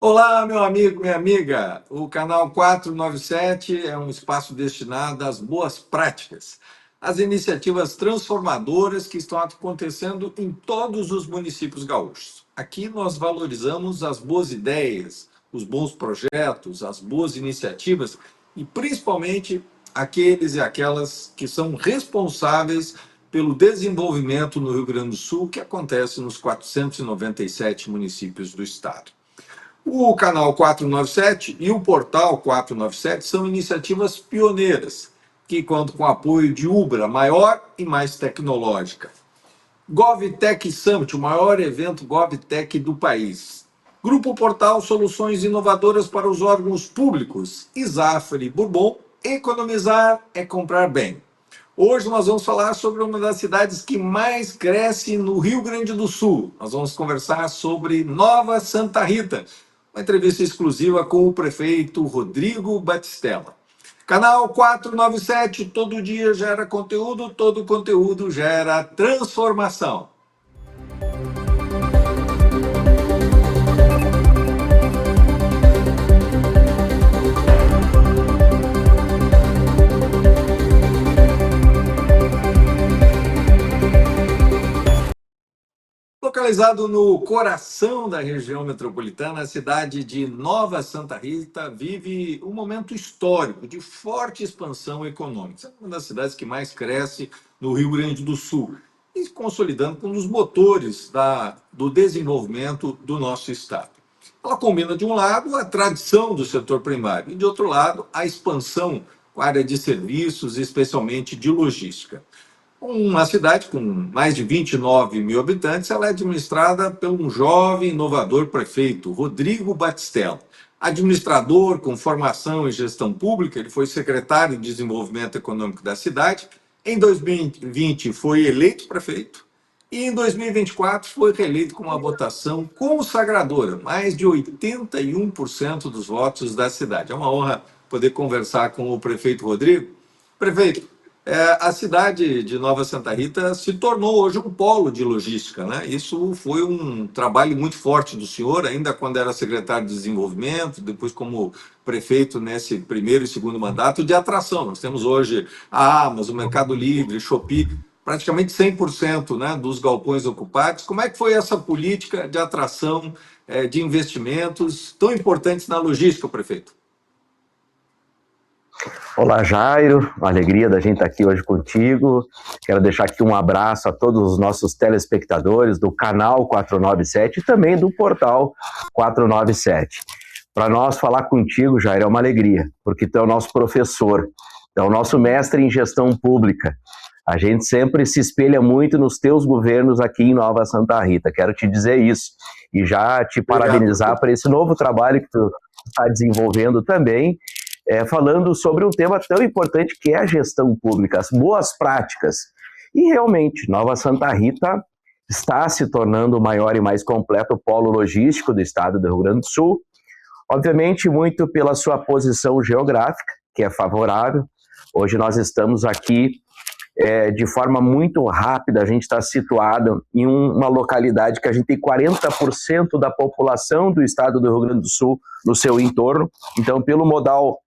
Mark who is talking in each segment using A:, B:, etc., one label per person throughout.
A: Olá, meu amigo, minha amiga. O canal 497 é um espaço destinado às boas práticas, às iniciativas transformadoras que estão acontecendo em todos os municípios gaúchos. Aqui nós valorizamos as boas ideias, os bons projetos, as boas iniciativas e principalmente aqueles e aquelas que são responsáveis pelo desenvolvimento no Rio Grande do Sul, que acontece nos 497 municípios do estado. O canal 497 e o portal 497 são iniciativas pioneiras, que contam com o apoio de Ubra, maior e mais tecnológica. GovTech Summit, o maior evento GovTech do país. Grupo Portal Soluções Inovadoras para os Órgãos Públicos, Isafre Bourbon, economizar é comprar bem. Hoje nós vamos falar sobre uma das cidades que mais cresce no Rio Grande do Sul. Nós vamos conversar sobre Nova Santa Rita, uma entrevista exclusiva com o prefeito Rodrigo Batistella. Canal 497, todo dia gera conteúdo, todo conteúdo gera transformação. Localizado no coração da região metropolitana, a cidade de Nova Santa Rita vive um momento histórico de forte expansão econômica. É uma das cidades que mais cresce no Rio Grande do Sul e consolidando como um dos motores do desenvolvimento do nosso estado. Ela combina, de um lado, a tradição do setor primário e, de outro lado, a expansão com a área de serviços, especialmente de logística. Uma cidade com mais de 29 mil habitantes, ela é administrada por um jovem inovador prefeito, Rodrigo Batistella. Administrador com formação em gestão pública, ele foi secretário de Desenvolvimento Econômico da cidade. Em 2020 foi eleito prefeito e em 2024 foi reeleito com uma votação consagradora, mais de 81% dos votos da cidade. É uma honra poder conversar com o prefeito Rodrigo. Prefeito, a cidade de Nova Santa Rita se tornou hoje um polo de logística, né? Isso foi um trabalho muito forte do senhor, ainda quando era secretário de Desenvolvimento, depois como prefeito nesse primeiro e segundo mandato, de atração. Nós temos hoje a Amazon, o Mercado Livre, Shopee, praticamente 100%, né, dos galpões ocupados. Como é que foi essa política de atração de investimentos tão importantes na logística, prefeito?
B: Olá, Jairo, uma alegria da gente estar aqui hoje contigo. Quero deixar aqui um abraço a todos os nossos telespectadores do canal 497 e também do portal 497. Para nós falar contigo, Jairo, é uma alegria, porque tu é o nosso professor, tu é o nosso mestre em gestão pública. A gente sempre se espelha muito nos teus governos aqui em Nova Santa Rita. Quero te dizer isso e já te parabenizar por esse novo trabalho que tu está desenvolvendo também. Falando sobre um tema tão importante que é a gestão pública, as boas práticas. E realmente, Nova Santa Rita está se tornando o maior e mais completo polo logístico do estado do Rio Grande do Sul, obviamente muito pela sua posição geográfica, que é favorável. Hoje nós estamos aqui de forma muito rápida, a gente está situado em uma localidade que a gente tem 40% da população do estado do Rio Grande do Sul no seu entorno, então pelo modal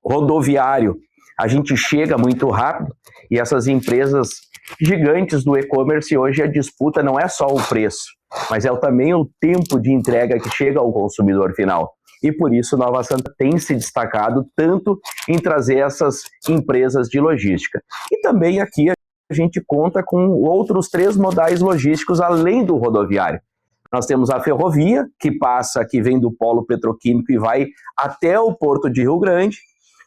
B: rodoviário, a gente chega muito rápido e essas empresas gigantes do e-commerce, hoje a disputa não é só o preço, mas também o tempo de entrega que chega ao consumidor final. E por isso Nova Santa tem se destacado tanto em trazer essas empresas de logística. E também aqui a gente conta com outros 3 modais logísticos além do rodoviário. Nós temos a ferrovia, que vem do polo petroquímico e vai até o Porto de Rio Grande.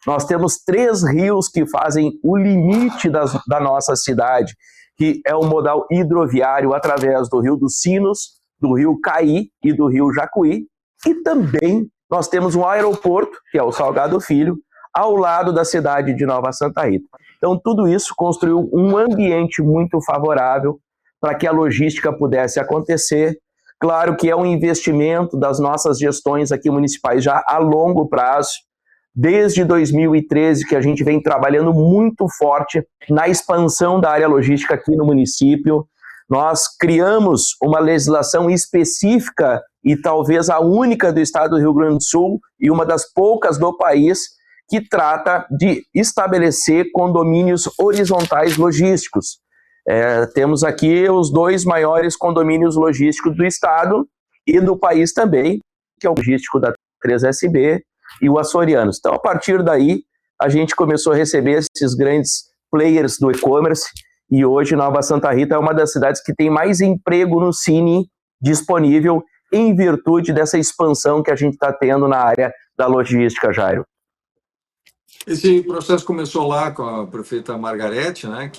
B: Nós temos 3 rios que fazem o limite da nossa cidade, que é o modal hidroviário através do Rio dos Sinos, do Rio Caí e do Rio Jacuí. E também nós temos um aeroporto, que é o Salgado Filho, ao lado da cidade de Nova Santa Rita. Então, tudo isso construiu um ambiente muito favorável para que a logística pudesse acontecer. Claro que é um investimento das nossas gestões aqui municipais já a longo prazo. Desde 2013 que a gente vem trabalhando muito forte na expansão da área logística aqui no município. Nós criamos uma legislação específica e talvez a única do estado do Rio Grande do Sul e uma das poucas do país que trata de estabelecer condomínios horizontais logísticos. Temos aqui os 2 maiores condomínios logísticos do estado e do país também, que é o logístico da 3SB e o Açorianos. Então, a partir daí, a gente começou a receber esses grandes players do e-commerce e hoje Nova Santa Rita é uma das cidades que tem mais emprego no Cine disponível em virtude dessa expansão que a gente está tendo na área da logística, Jairo.
A: Esse processo começou lá com a prefeita Margarete, né,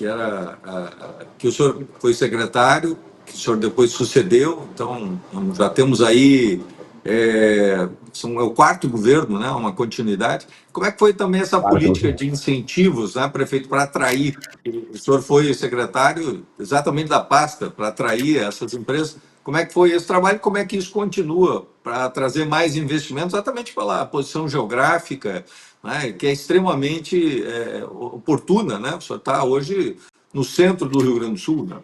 A: que o senhor foi secretário, que o senhor depois sucedeu, então já temos aí, é o 4º governo, né, uma continuidade. Como é que foi também essa política de incentivos, né, prefeito, para atrair? O senhor foi secretário exatamente da pasta, para atrair essas empresas. Como é que foi esse trabalho? Como é que isso continua para trazer mais investimentos, exatamente pela posição geográfica, né, que é extremamente oportuna, né? O senhor está hoje no centro do Rio Grande do Sul, né?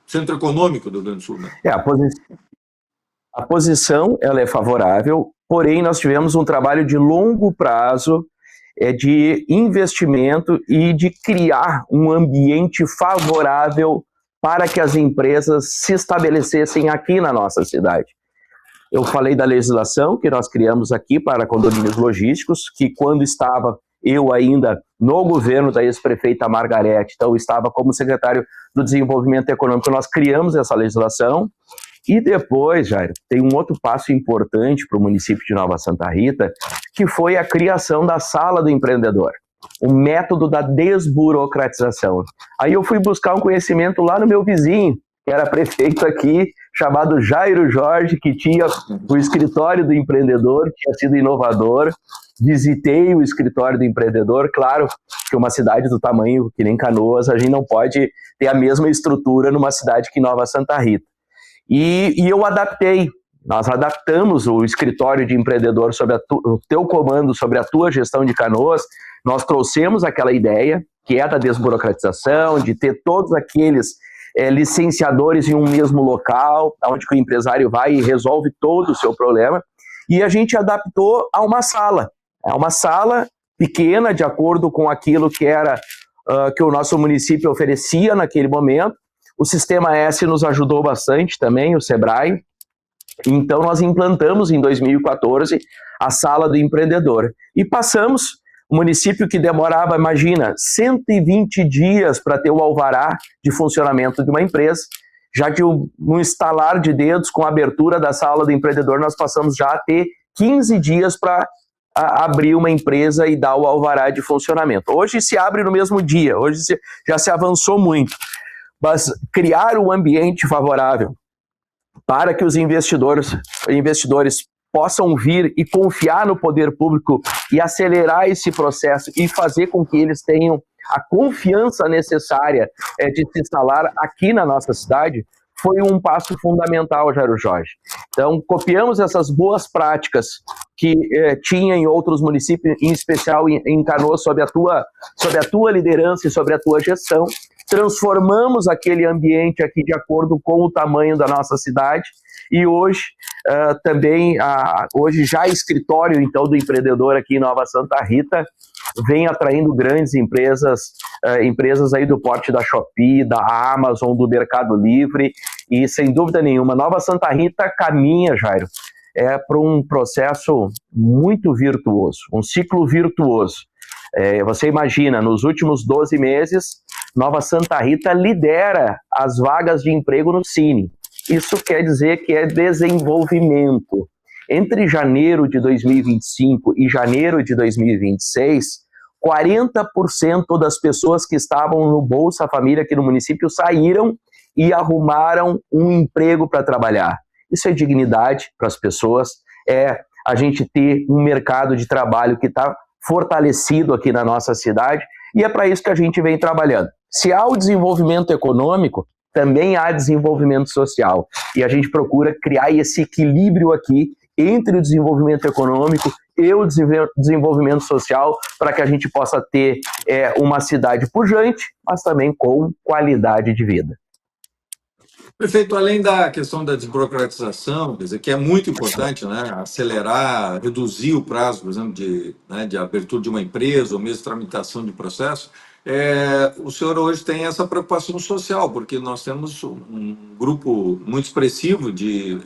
A: Centro econômico do Rio Grande do Sul, né?
B: A posição ela é favorável, porém nós tivemos um trabalho de longo prazo de investimento e de criar um ambiente favorável para que as empresas se estabelecessem aqui na nossa cidade. Eu falei da legislação que nós criamos aqui para condomínios logísticos, que quando estava eu ainda no governo da ex-prefeita Margarete, então estava como secretário do Desenvolvimento Econômico, nós criamos essa legislação. E depois, Jair, tem um outro passo importante para o município de Nova Santa Rita, que foi a criação da Sala do Empreendedor, o método da desburocratização. Aí eu fui buscar um conhecimento lá no meu vizinho, que era prefeito aqui, chamado Jairo Jorge, que tinha o escritório do empreendedor, tinha sido inovador. Visitei o escritório do empreendedor. Claro que uma cidade do tamanho que nem Canoas, a gente não pode ter a mesma estrutura numa cidade que Nova Santa Rita. E eu adaptei, nós adaptamos o escritório de empreendedor sobre o teu comando, sobre a tua gestão de Canoas. Nós trouxemos aquela ideia, que é da desburocratização, de ter todos aqueles licenciadores em um mesmo local, onde o empresário vai e resolve todo o seu problema, e a gente adaptou a uma sala. É uma sala pequena, de acordo com aquilo que era que o nosso município oferecia naquele momento. O Sistema S nos ajudou bastante também, o Sebrae. Então nós implantamos em 2014 a Sala do Empreendedor. E passamos, o município que demorava, imagina, 120 dias para ter o alvará de funcionamento de uma empresa, já que no estalar de dedos, com a abertura da Sala do Empreendedor, nós passamos já a ter 15 dias para abrir uma empresa e dar o alvará de funcionamento. Hoje se abre no mesmo dia, hoje já se avançou muito. Mas criar um ambiente favorável para que os investidores possam vir e confiar no poder público e acelerar esse processo e fazer com que eles tenham a confiança necessária de se instalar aqui na nossa cidade, foi um passo fundamental, Jairo Jorge. Então, copiamos essas boas práticas que tinha em outros municípios, em especial em Canoas, sob a tua liderança e sobre a tua gestão, transformamos aquele ambiente aqui de acordo com o tamanho da nossa cidade, e hoje hoje já escritório então do empreendedor aqui em Nova Santa Rita vem atraindo grandes empresas aí do porte da Shopee, da Amazon, do Mercado Livre, e sem dúvida nenhuma Nova Santa Rita caminha, Jairo, para um processo muito virtuoso, um ciclo virtuoso. Você imagina, nos últimos 12 meses, Nova Santa Rita lidera as vagas de emprego no Cine. Isso quer dizer que é desenvolvimento. Entre janeiro de 2025 e janeiro de 2026, 40% das pessoas que estavam no Bolsa Família aqui no município saíram e arrumaram um emprego para trabalhar. Isso é dignidade para as pessoas, é a gente ter um mercado de trabalho que está fortalecido aqui na nossa cidade, e é para isso que a gente vem trabalhando. Se há o desenvolvimento econômico, também há desenvolvimento social, e a gente procura criar esse equilíbrio aqui entre o desenvolvimento econômico e o desenvolvimento social, para que a gente possa ter uma cidade pujante, mas também com qualidade de vida.
A: Prefeito, além da questão da desburocratização, quer dizer, que é muito importante, né, acelerar, reduzir o prazo, por exemplo, de abertura de uma empresa ou mesmo tramitação de processo, o senhor hoje tem essa preocupação social, porque nós temos um grupo muito expressivo de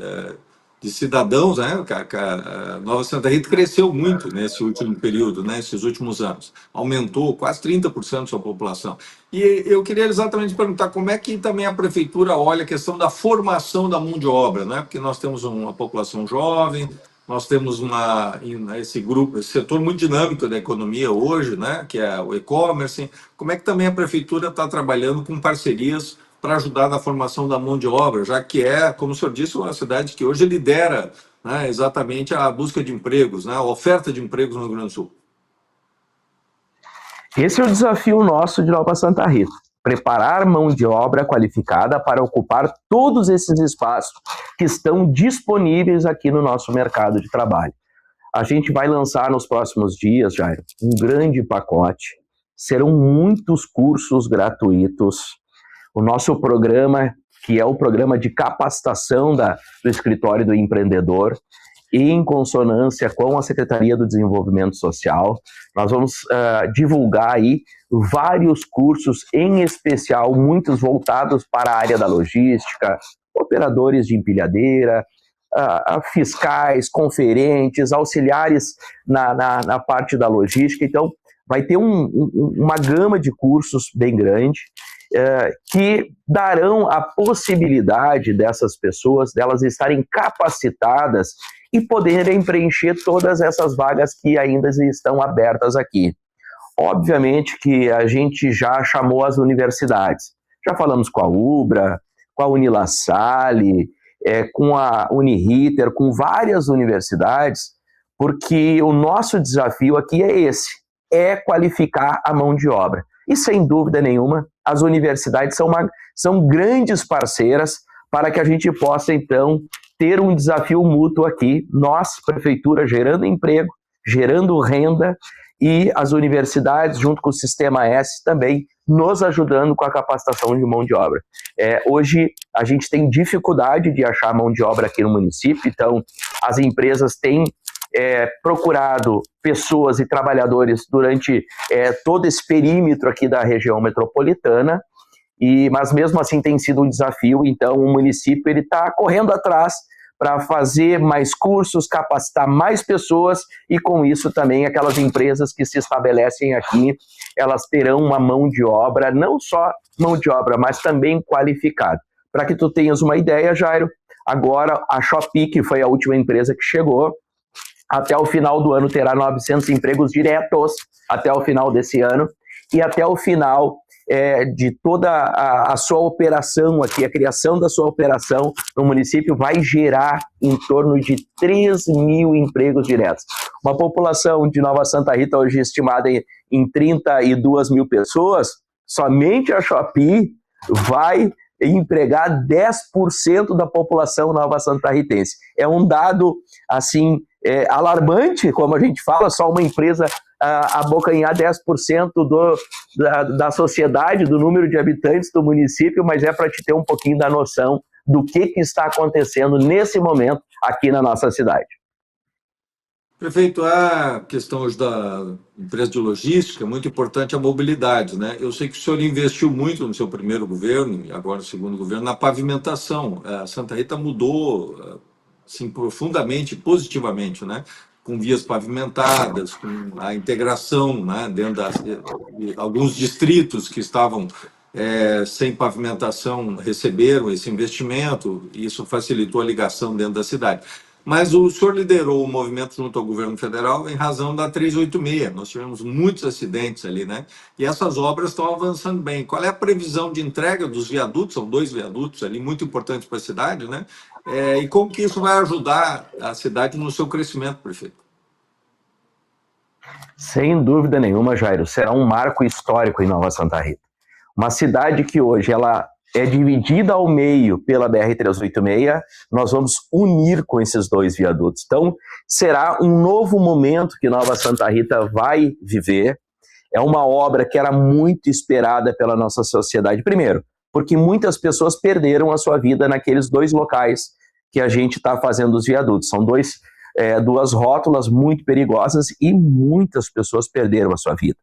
A: cidadãos, né? A Nova Santa Rita cresceu muito nesse último período, né? Nesses últimos anos. Aumentou quase 30% sua população. E eu queria exatamente perguntar como é que também a prefeitura olha a questão da formação da mão de obra, né? Porque nós temos uma população jovem, nós temos esse grupo, esse setor muito dinâmico da economia hoje, né? Que é o e-commerce. Como é que também a prefeitura está trabalhando com parcerias para ajudar na formação da mão de obra, já que como o senhor disse, uma cidade que hoje lidera, né, exatamente a busca de empregos, né, a oferta de empregos no Rio Grande do Sul?
B: Esse é o desafio nosso de Nova Santa Rita. Preparar mão de obra qualificada para ocupar todos esses espaços que estão disponíveis aqui no nosso mercado de trabalho. A gente vai lançar nos próximos dias, Jair, um grande pacote. Serão muitos cursos gratuitos. O nosso programa, que é o programa de capacitação do Escritório do Empreendedor, em consonância com a Secretaria do Desenvolvimento Social, nós vamos divulgar aí vários cursos, em especial muitos voltados para a área da logística, operadores de empilhadeira, fiscais, conferentes, auxiliares na parte da logística. Então, vai ter uma gama de cursos bem grande, que darão a possibilidade dessas pessoas, delas estarem capacitadas e poderem preencher todas essas vagas que ainda estão abertas aqui. Obviamente que a gente já chamou as universidades, já falamos com a UBRA, com a Unilassalle, com a Uniriter, com várias universidades, porque o nosso desafio aqui é esse, é qualificar a mão de obra. E sem dúvida nenhuma, as universidades são grandes parceiras para que a gente possa, então, ter um desafio mútuo aqui, nós, prefeitura, gerando emprego, gerando renda, e as universidades, junto com o Sistema S, também nos ajudando com a capacitação de mão de obra. Hoje, a gente tem dificuldade de achar mão de obra aqui no município, então as empresas têm procurado pessoas e trabalhadores durante todo esse perímetro aqui da região metropolitana, mas mesmo assim tem sido um desafio. Então o município está correndo atrás para fazer mais cursos, capacitar mais pessoas, e com isso também aquelas empresas que se estabelecem aqui, elas terão uma mão de obra, não só mão de obra, mas também qualificada. Para que tu tenhas uma ideia, Jairo, agora a Shopee, que foi a última empresa que chegou, até o final do ano terá 900 empregos diretos, até o final desse ano, e até o final de toda a sua operação aqui, a criação da sua operação no município vai gerar em torno de 3 mil empregos diretos. Uma população de Nova Santa Rita hoje estimada em 32 mil pessoas, somente a Shopee vai empregar 10% da população nova santarritense. É um dado, assim, alarmante, como a gente fala, só uma empresa abocanhar 10% da sociedade, do número de habitantes do município, mas é para te ter um pouquinho da noção do que está acontecendo nesse momento aqui na nossa cidade.
A: Prefeito, a questão hoje da empresa de logística, muito importante a mobilidade, né? Eu sei que o senhor investiu muito no seu primeiro governo, e agora no segundo governo, na pavimentação. A Santa Rita mudou, assim, profundamente, positivamente, né? Com vias pavimentadas, com a integração, né? Dentro de alguns distritos que estavam sem pavimentação receberam esse investimento, e isso facilitou a ligação dentro da cidade. Mas o senhor liderou o movimento junto ao governo federal em razão da 386. Nós tivemos muitos acidentes ali, né? E essas obras estão avançando bem. Qual é a previsão de entrega dos viadutos? São 2 viadutos ali muito importantes para a cidade, né? E como que isso vai ajudar a cidade no seu crescimento, prefeito?
B: Sem dúvida nenhuma, Jairo, será um marco histórico em Nova Santa Rita. Uma cidade que hoje ela é dividida ao meio pela BR-386, nós vamos unir com esses 2 viadutos. Então, será um novo momento que Nova Santa Rita vai viver. É uma obra que era muito esperada pela nossa sociedade. Primeiro, porque muitas pessoas perderam a sua vida naqueles 2 locais que a gente está fazendo os viadutos. São duas rótulas muito perigosas e muitas pessoas perderam a sua vida.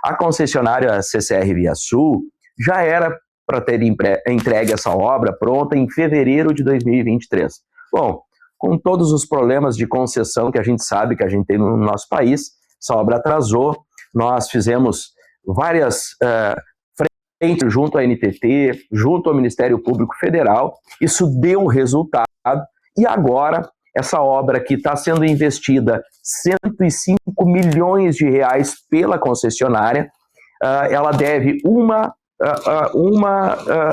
B: A concessionária CCR ViaSul já era para ter entregue essa obra pronta em fevereiro de 2023. Bom, com todos os problemas de concessão que a gente sabe que a gente tem no nosso país, essa obra atrasou. Nós fizemos várias frentes junto à NTT, junto ao Ministério Público Federal. Isso deu resultado e agora essa obra que está sendo investida 105 milhões de reais pela concessionária, ela deve uma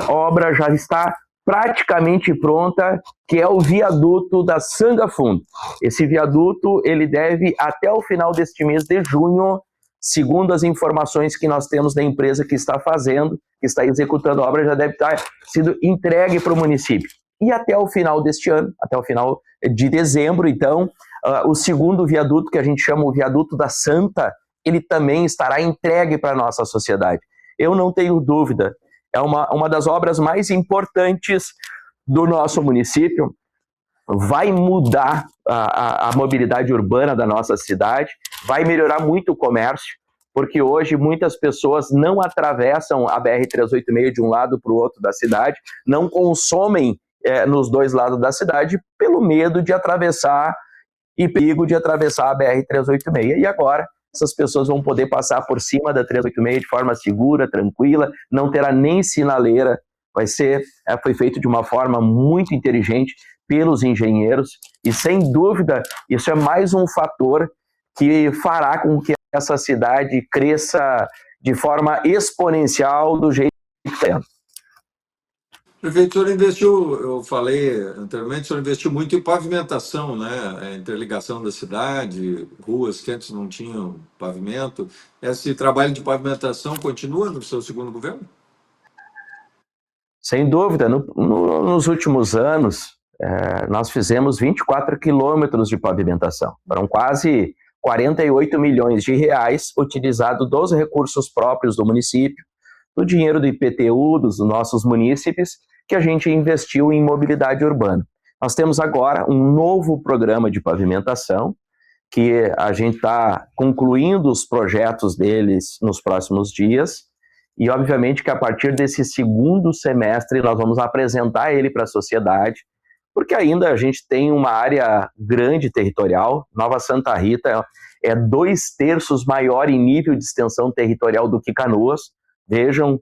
B: obra já está praticamente pronta, que é o viaduto da Sanga Fundo. Esse viaduto ele deve até o final deste mês de junho, segundo as informações que nós temos da empresa que está fazendo, que está executando a obra, já deve estar sido entregue para o município. E até o final deste ano, até o final de dezembro, então, o segundo viaduto, que a gente chama o viaduto da Santa, ele também estará entregue para a nossa sociedade. Eu não tenho dúvida, é uma das obras mais importantes do nosso município, vai mudar a mobilidade urbana da nossa cidade, vai melhorar muito o comércio, porque hoje muitas pessoas não atravessam a BR-386 de um lado para o outro da cidade, não consomem nos 2 lados da cidade pelo medo de atravessar e perigo de atravessar a BR-386. E agora essas pessoas vão poder passar por cima da 386 de forma segura, tranquila, não terá nem sinaleira, foi feito de uma forma muito inteligente pelos engenheiros e, sem dúvida, isso é mais um fator que fará com que essa cidade cresça de forma exponencial do jeito que está.
A: Prefeito, o senhor investiu, eu falei anteriormente, o senhor investiu muito em pavimentação, né? Interligação da cidade, ruas que antes não tinham pavimento. Esse trabalho de pavimentação continua no seu segundo governo?
B: Sem dúvida. Nos últimos anos, nós fizemos 24 quilômetros de pavimentação. Foram quase 48 milhões de reais utilizados dos recursos próprios do município, do dinheiro do IPTU, dos nossos munícipes, que a gente investiu em mobilidade urbana. Nós temos agora um novo programa de pavimentação, que a gente está concluindo os projetos deles nos próximos dias, e obviamente que a partir desse segundo semestre nós vamos apresentar ele para a sociedade, porque ainda a gente tem uma área grande territorial. Nova Santa Rita é 2/3 maior em nível de extensão territorial do que Canoas. Vejam,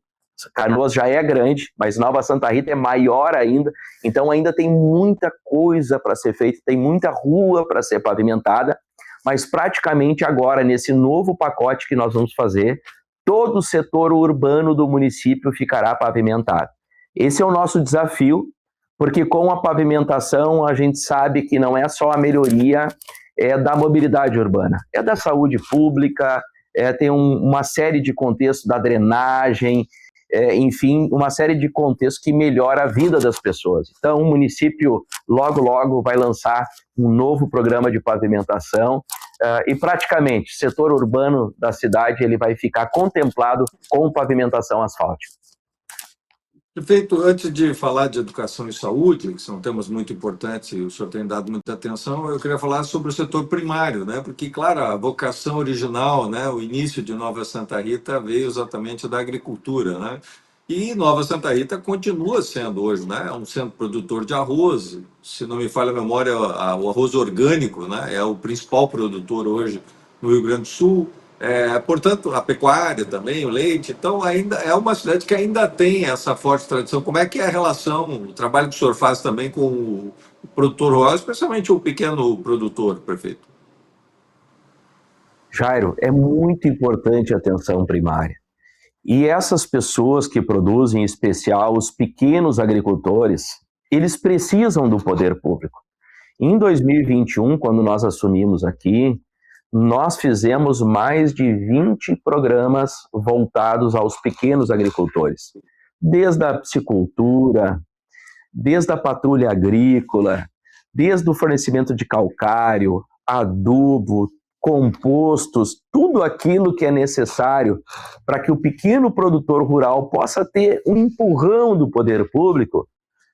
B: Canoas já é grande, mas Nova Santa Rita é maior ainda, então ainda tem muita coisa para ser feita, tem muita rua para ser pavimentada, mas praticamente agora, nesse novo pacote que nós vamos fazer, todo o setor urbano do município ficará pavimentado. Esse é o nosso desafio, porque com a pavimentação a gente sabe que não é só a melhoria da mobilidade urbana, é da saúde pública, tem uma série de contextos da drenagem, enfim, uma série de contextos que melhora a vida das pessoas. Então, o município logo, logo vai lançar um novo programa de pavimentação e praticamente o setor urbano da cidade ele vai ficar contemplado com pavimentação asfáltica.
A: Prefeito, antes de falar de educação e saúde, que são temas muito importantes e o senhor tem dado muita atenção, eu queria falar sobre o setor primário, né? Porque, claro, a vocação original, né, o início de Nova Santa Rita veio exatamente da agricultura, né? E Nova Santa Rita continua sendo hoje, né? É um centro produtor de arroz, se não me falha a memória, o arroz orgânico, né? É o principal produtor hoje no Rio Grande do Sul. Portanto, a pecuária também, o leite, então ainda é uma cidade que ainda tem essa forte tradição. Como é que é a relação, o trabalho que o senhor faz também com o produtor rural, especialmente o pequeno produtor, prefeito?
B: Jairo, é muito importante a atenção primária. E essas pessoas que produzem, em especial os pequenos agricultores, eles precisam do poder público. Em 2021, quando nós assumimos aqui, nós fizemos mais de 20 programas voltados aos pequenos agricultores, desde a piscicultura, desde a patrulha agrícola, desde o fornecimento de calcário, adubo, compostos, tudo aquilo que é necessário para que o pequeno produtor rural possa ter um empurrão do poder público,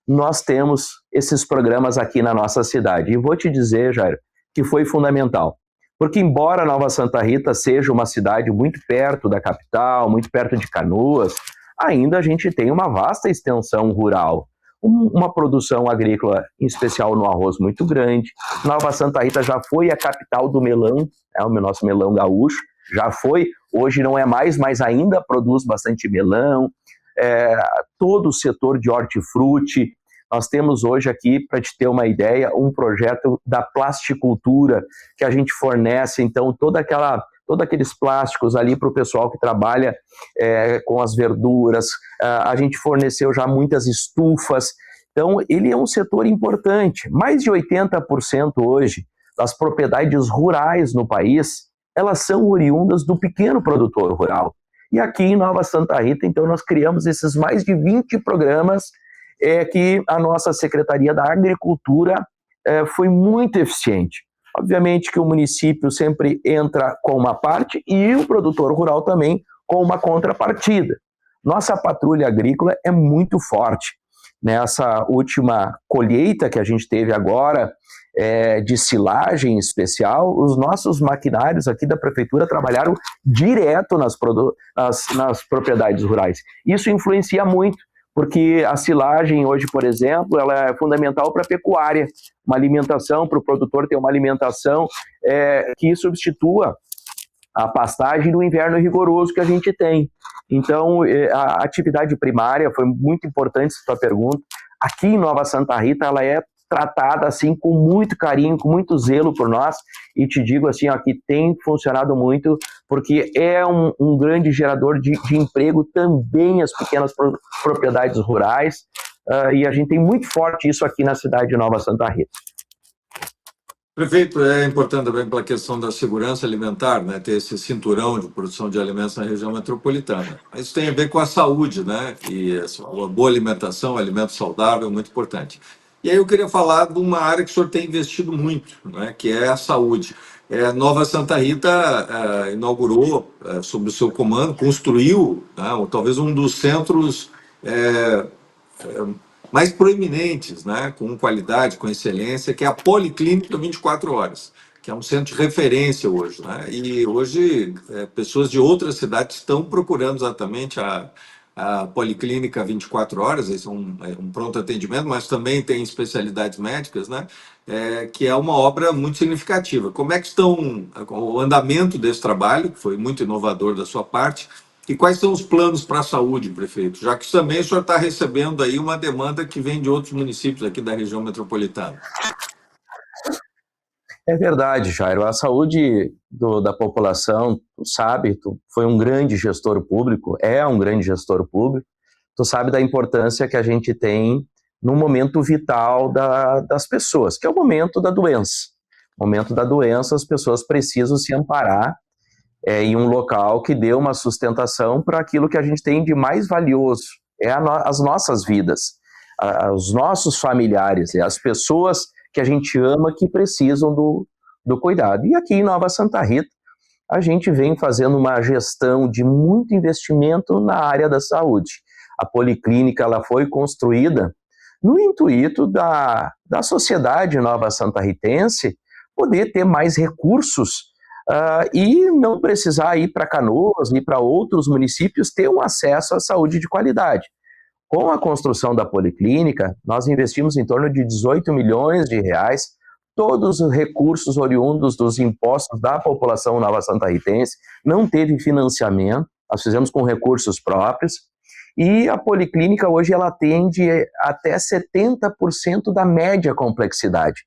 B: nós temos esses programas aqui na nossa cidade. E vou te dizer, Jair, que foi fundamental. Porque embora Nova Santa Rita seja uma cidade muito perto da capital, muito perto de Canoas, ainda a gente tem uma vasta extensão rural. Uma produção agrícola, em especial no arroz, muito grande. Nova Santa Rita já foi a capital do melão, o nosso melão gaúcho, já foi, hoje não é mais, mas ainda produz bastante melão. Todo o setor de hortifruti. Nós temos hoje aqui, para te ter uma ideia, um projeto da plasticultura, que a gente fornece, então, todos aqueles plásticos ali para o pessoal que trabalha com as verduras. A gente forneceu já muitas estufas. Então, ele é um setor importante. Mais de 80% hoje das propriedades rurais no país, elas são oriundas do pequeno produtor rural. E aqui em Nova Santa Rita, então, nós criamos esses mais de 20 programas que a nossa Secretaria da Agricultura foi muito eficiente. Obviamente que o município sempre entra com uma parte e o produtor rural também com uma contrapartida. Nossa patrulha agrícola é muito forte. Nessa última colheita que a gente teve agora, de silagem especial, os nossos maquinários aqui da prefeitura trabalharam direto nas propriedades rurais. Isso influencia muito, porque a silagem hoje, por exemplo, ela é fundamental para a pecuária, uma alimentação, para o produtor ter uma alimentação que substitua a pastagem no inverno rigoroso que a gente tem. Então, a atividade primária foi muito importante, essa tua pergunta. Aqui em Nova Santa Rita, ela é tratada assim com muito carinho, com muito zelo por nós, e te digo assim, ó, que tem funcionado muito, porque é um grande gerador de emprego também as pequenas propriedades rurais, e a gente tem muito forte isso aqui na cidade de Nova Santa Rita.
A: Prefeito, é importante também pela questão da segurança alimentar, né, ter esse cinturão de produção de alimentos na região metropolitana. Isso tem a ver com a saúde, né, e a boa alimentação, alimento saudável é muito importante. E aí eu queria falar de uma área que o senhor tem investido muito, né, que é a saúde. Nova Santa Rita inaugurou, sob o seu comando, construiu, né, talvez um dos centros mais proeminentes, né, com qualidade, com excelência, que é a Policlínica 24 horas, que é um centro de referência hoje, né? E hoje pessoas de outras cidades estão procurando exatamente a Policlínica 24 horas, esse é um pronto atendimento, mas também tem especialidades médicas, né? Que é uma obra muito significativa. Como é que estão o andamento desse trabalho, que foi muito inovador da sua parte, e quais são os planos para a saúde, prefeito? Já que também o senhor está recebendo aí uma demanda que vem de outros municípios aqui da região metropolitana.
B: É verdade, Jairo. A saúde da população, tu sabe, tu foi um grande gestor público, é um grande gestor público, tu sabe da importância que a gente tem no momento vital das pessoas, que é o momento da doença. No momento da doença, as pessoas precisam se amparar em um local que dê uma sustentação para aquilo que a gente tem de mais valioso, as nossas vidas, os nossos familiares, as pessoas que a gente ama que precisam do cuidado. E aqui em Nova Santa Rita, a gente vem fazendo uma gestão de muito investimento na área da saúde. A Policlínica ela foi construída no intuito da sociedade nova santarritense poder ter mais recursos e não precisar ir para Canoas, ir para outros municípios, ter um acesso à saúde de qualidade. Com a construção da Policlínica, nós investimos em torno de 18 milhões de reais, todos os recursos oriundos dos impostos da população nova santarritense, não teve financiamento, nós fizemos com recursos próprios, e a Policlínica hoje ela atende até 70% da média complexidade,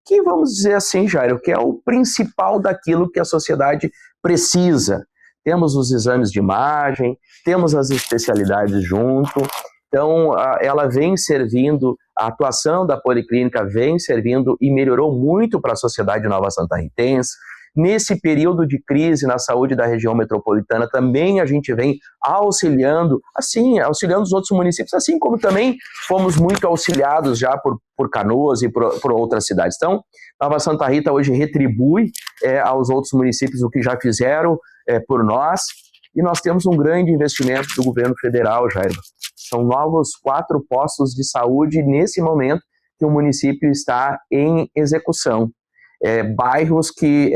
B: que vamos dizer assim, Jairo, que é o principal daquilo que a sociedade precisa. Temos os exames de imagem, temos as especialidades junto, então ela vem servindo, a atuação da Policlínica vem servindo e melhorou muito para a sociedade nova santarritense. Nesse período de crise na saúde da região metropolitana, também a gente vem auxiliando os outros municípios, assim como também fomos muito auxiliados já por Canoas e por outras cidades. Então, Nova Santa Rita hoje retribui aos outros municípios o que já fizeram por nós, e nós temos um grande investimento do governo federal, Jair. São novos 4 postos de saúde nesse momento que o município está em execução. Bairros que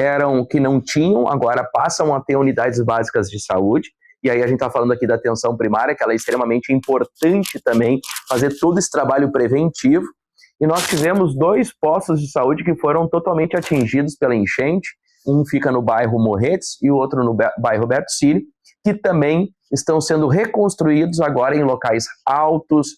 B: não tinham, agora passam a ter unidades básicas de saúde, e aí a gente está falando aqui da atenção primária, que ela é extremamente importante também, fazer todo esse trabalho preventivo, e nós tivemos 2 postos de saúde que foram totalmente atingidos pela enchente, um fica no bairro Morretes e o outro no bairro Roberto Cílio, que também estão sendo reconstruídos agora em locais altos,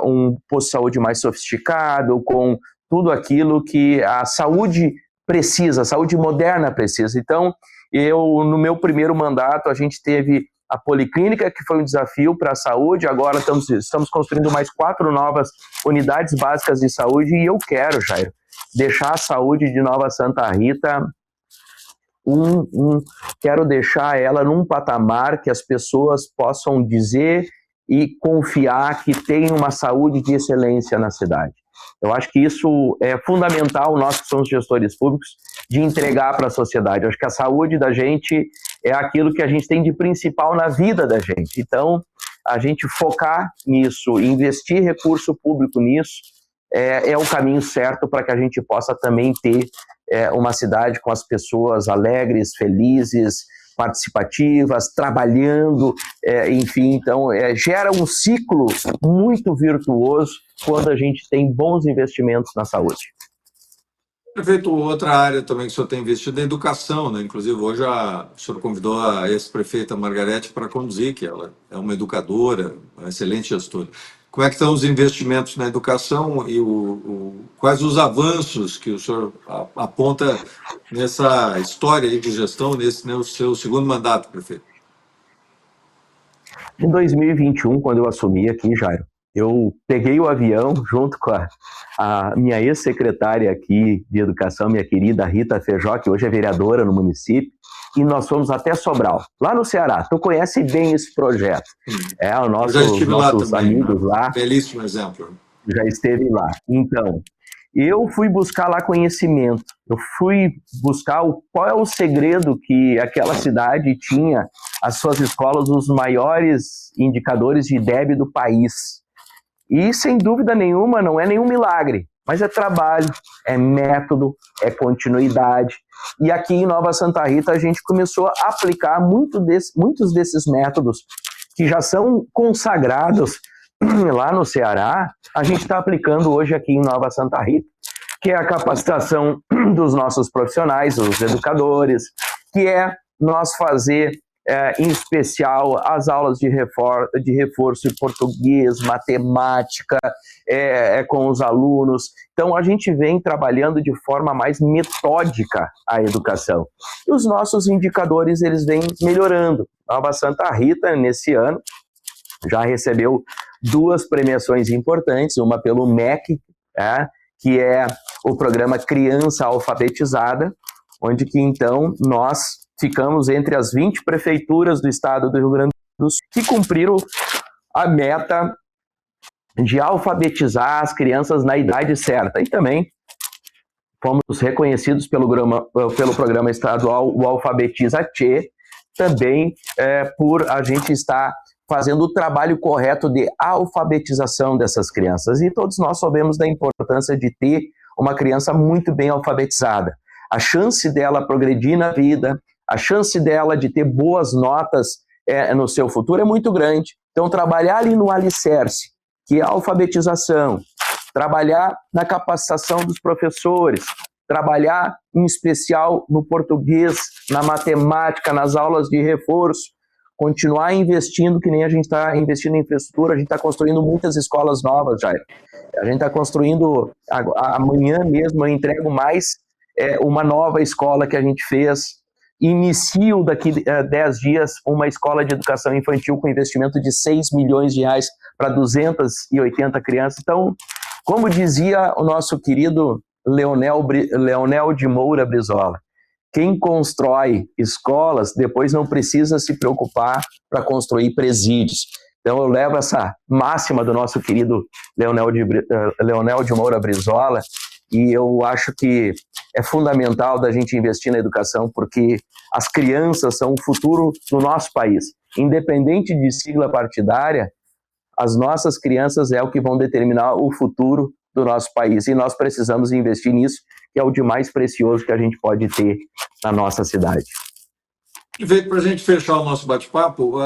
B: um posto de saúde mais sofisticado, com tudo aquilo que a saúde precisa, a saúde moderna precisa. Então, no meu primeiro mandato, a gente teve a policlínica, que foi um desafio para a saúde, agora estamos construindo mais 4 novas unidades básicas de saúde, e eu quero, Jair, deixar a saúde de Nova Santa Rita, quero deixar ela num patamar que as pessoas possam dizer e confiar que tem uma saúde de excelência na cidade. Eu acho que isso é fundamental, nós que somos gestores públicos, de entregar para a sociedade. Eu acho que a saúde da gente é aquilo que a gente tem de principal na vida da gente. Então, a gente focar nisso, investir recurso público nisso, é o caminho certo para que a gente possa também ter uma cidade com as pessoas alegres, felizes, participativas, trabalhando, enfim, então gera um ciclo muito virtuoso quando a gente tem bons investimentos na saúde.
A: Prefeito, outra área também que o senhor tem investido é a educação, né? Inclusive, hoje o senhor convidou a ex-prefeita Margarete para conduzir, que ela é uma educadora, uma excelente gestora. Como é que estão os investimentos na educação e quais os avanços que o senhor aponta nessa história aí de gestão, nesse seu segundo mandato, prefeito?
B: Em 2021, quando eu assumi aqui, Jairo, eu peguei o avião junto com a minha ex-secretária aqui de educação, minha querida Rita Feijó, que hoje é vereadora no município, e nós fomos até Sobral, lá no Ceará. Tu conhece bem esse projeto. Os nossos amigos lá.
A: Belíssimo exemplo.
B: Já esteve lá. Então, eu fui buscar lá conhecimento. Eu fui buscar qual é o segredo que aquela cidade tinha, as suas escolas, os maiores indicadores de IDEB do país. E, sem dúvida nenhuma, não é nenhum milagre, mas é trabalho, é método, é continuidade. E aqui em Nova Santa Rita a gente começou a aplicar muitos desses métodos que já são consagrados lá no Ceará, a gente está aplicando hoje aqui em Nova Santa Rita, que é a capacitação dos nossos profissionais, os educadores, que é nós fazer, em especial, as aulas de reforço em português, matemática, com os alunos. Então, a gente vem trabalhando de forma mais metódica a educação. E os nossos indicadores, eles vêm melhorando. Nova Santa Rita, nesse ano, já recebeu 2 premiações importantes, uma pelo MEC, que é o programa Criança Alfabetizada, onde que, então, nós ficamos entre as 20 prefeituras do estado do Rio Grande do Sul que cumpriram a meta de alfabetizar as crianças na idade certa. E também fomos reconhecidos pelo programa estadual, o Alfabetiza Tchê, também por a gente estar fazendo o trabalho correto de alfabetização dessas crianças. E todos nós sabemos da importância de ter uma criança muito bem alfabetizada. A chance dela progredir na vida, a chance dela de ter boas notas no seu futuro é muito grande. Então, trabalhar ali no alicerce, que é a alfabetização, trabalhar na capacitação dos professores, trabalhar em especial no português, na matemática, nas aulas de reforço, continuar investindo, que nem a gente está investindo em infraestrutura, a gente está construindo muitas escolas novas, Jair. A gente está construindo, amanhã mesmo eu entrego mais uma nova escola que a gente fez. Inicio daqui a 10 dias uma escola de educação infantil com investimento de 6 milhões de reais para 280 crianças. Então, como dizia o nosso querido Leonel de Moura Brizola, Quem constrói escolas depois não precisa se preocupar para construir presídios. Então eu levo essa máxima do nosso querido Leonel de Moura Brizola, e eu acho que é fundamental da gente investir na educação, porque as crianças são o futuro do nosso país. Independente de sigla partidária, as nossas crianças é o que vão determinar o futuro do nosso país, e nós precisamos investir nisso, que é o de mais precioso que a gente pode ter na nossa cidade.
A: E veio para a gente fechar o nosso bate-papo,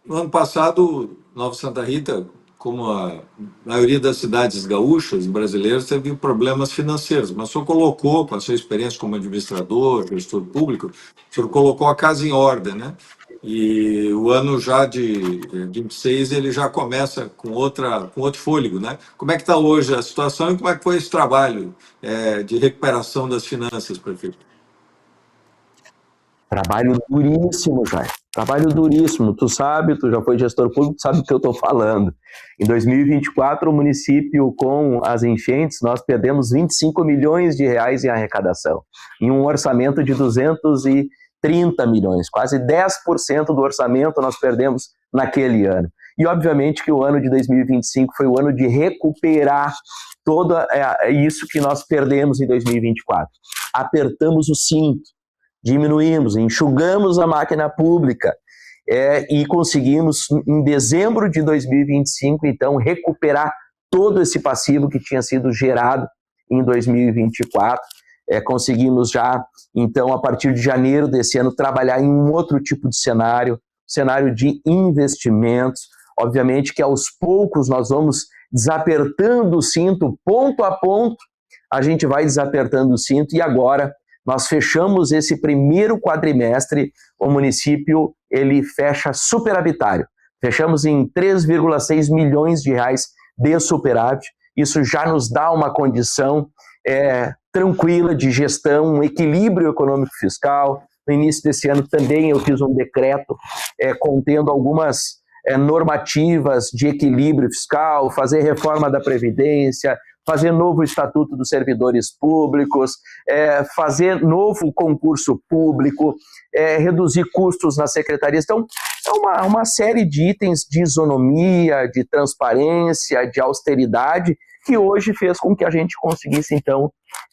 A: no ano passado, Nova Santa Rita, como a maioria das cidades gaúchas brasileiras, teve problemas financeiros, mas o senhor colocou, com a sua experiência como administrador, gestor público, o senhor colocou a casa em ordem, né? E o ano já de 26 ele já começa com outro fôlego, né? Como é que está hoje a situação e como é que foi esse trabalho de recuperação das finanças, prefeito?
B: Trabalho duríssimo, Jair. Trabalho duríssimo. Tu sabe, tu já foi gestor público, tu sabe do que eu estou falando. Em 2024, o município, com as enchentes, nós perdemos 25 milhões de reais em arrecadação, em um orçamento de 230 milhões. Quase 10% do orçamento nós perdemos naquele ano. E, obviamente, que o ano de 2025 foi o ano de recuperar todo isso que nós perdemos em 2024. Apertamos o cinto, diminuímos, enxugamos a máquina pública e conseguimos, em dezembro de 2025, então, recuperar todo esse passivo que tinha sido gerado em 2024. Conseguimos já, então, a partir de janeiro desse ano, trabalhar em um outro tipo de cenário de investimentos. Obviamente que aos poucos nós vamos desapertando o cinto, ponto a ponto, a gente vai desapertando o cinto, e agora nós fechamos esse primeiro quadrimestre, o município ele fecha superavitário. Fechamos em 3,6 milhões de reais de superávit. Isso já nos dá uma condição tranquila de gestão, um equilíbrio econômico fiscal. No início desse ano também eu fiz um decreto contendo algumas normativas de equilíbrio fiscal, fazer reforma da Previdência, fazer novo Estatuto dos Servidores Públicos, fazer novo concurso público, reduzir custos nas secretarias. Então, é uma série de itens de isonomia, de transparência, de austeridade, que hoje fez com que a gente conseguisse, então,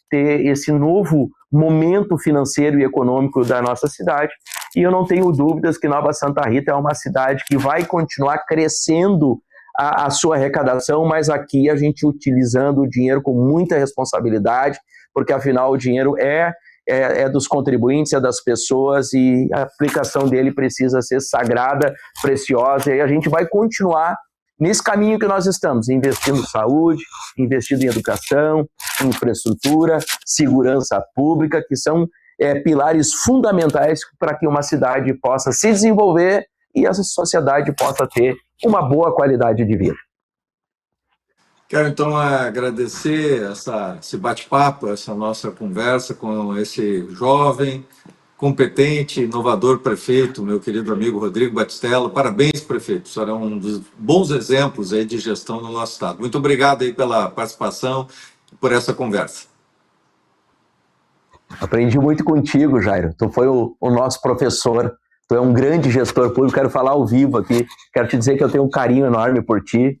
B: ter esse novo momento financeiro e econômico da nossa cidade. E eu não tenho dúvidas que Nova Santa Rita é uma cidade que vai continuar crescendo a sua arrecadação, mas aqui a gente utilizando o dinheiro com muita responsabilidade, porque afinal o dinheiro é dos contribuintes, é das pessoas, e a aplicação dele precisa ser sagrada, preciosa, e a gente vai continuar nesse caminho que nós estamos, investindo em saúde, investindo em educação, infraestrutura, segurança pública, que são pilares fundamentais para que uma cidade possa se desenvolver e a sociedade possa ter uma boa qualidade de vida.
A: Quero então agradecer esse bate-papo, essa nossa conversa com esse jovem, competente, inovador prefeito, meu querido amigo Rodrigo Battistello. Parabéns, prefeito. O senhor é um dos bons exemplos aí de gestão no nosso estado. Muito obrigado aí pela participação e por essa conversa.
B: Aprendi muito contigo, Jairo. Tu foi o nosso professor. Tu é um grande gestor público. Quero falar ao vivo aqui. Quero te dizer que eu tenho um carinho enorme por ti,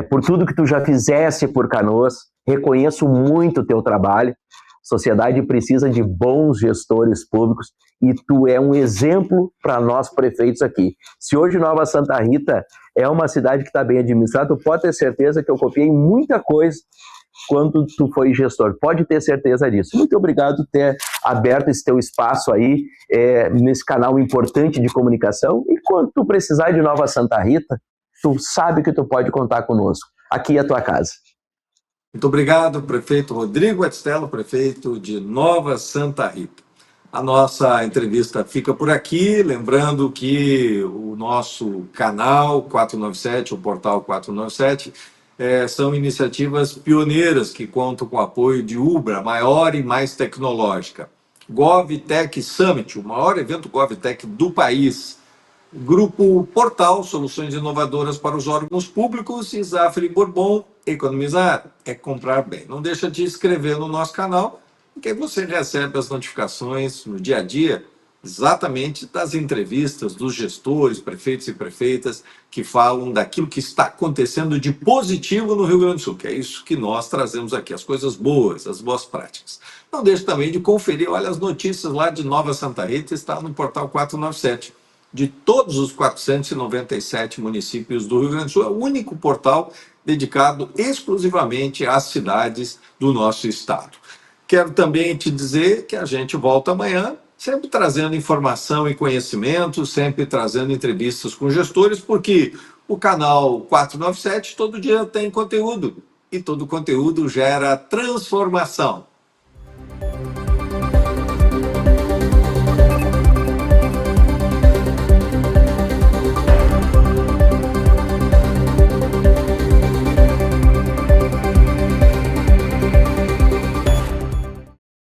B: por tudo que tu já fizeste por Canoas. Reconheço muito o teu trabalho. A sociedade precisa de bons gestores públicos e tu é um exemplo para nós prefeitos aqui. Se hoje Nova Santa Rita é uma cidade que está bem administrada, tu pode ter certeza que eu copiei muita coisa quando tu foi gestor. Pode ter certeza disso. Muito obrigado por ter aberto esse teu espaço aí, nesse canal importante de comunicação. E quando tu precisar de Nova Santa Rita, tu sabe que tu pode contar conosco. Aqui é a tua casa.
A: Muito obrigado, prefeito Rodrigo Battistello, prefeito de Nova Santa Rita. A nossa entrevista fica por aqui, lembrando que o nosso canal 497, o portal 497, são iniciativas pioneiras que contam com o apoio de Ubra, a maior e mais tecnológica. GovTech Summit, o maior evento GovTech do país. Grupo Portal, soluções inovadoras para os órgãos públicos. E Zafre Bourbon, economizar é comprar bem. Não deixa de se inscrever no nosso canal porque aí você recebe as notificações no dia a dia, exatamente das entrevistas dos gestores, prefeitos e prefeitas, que falam daquilo que está acontecendo de positivo no Rio Grande do Sul, que é isso que nós trazemos aqui, as coisas boas, as boas práticas. Não deixe também de conferir, olha, as notícias lá de Nova Santa Rita, está no portal 497. De todos os 497 municípios do Rio Grande do Sul, é o único portal dedicado exclusivamente às cidades do nosso estado. Quero também te dizer que a gente volta amanhã, sempre trazendo informação e conhecimento, sempre trazendo entrevistas com gestores, porque o canal 497 todo dia tem conteúdo, e todo conteúdo gera transformação.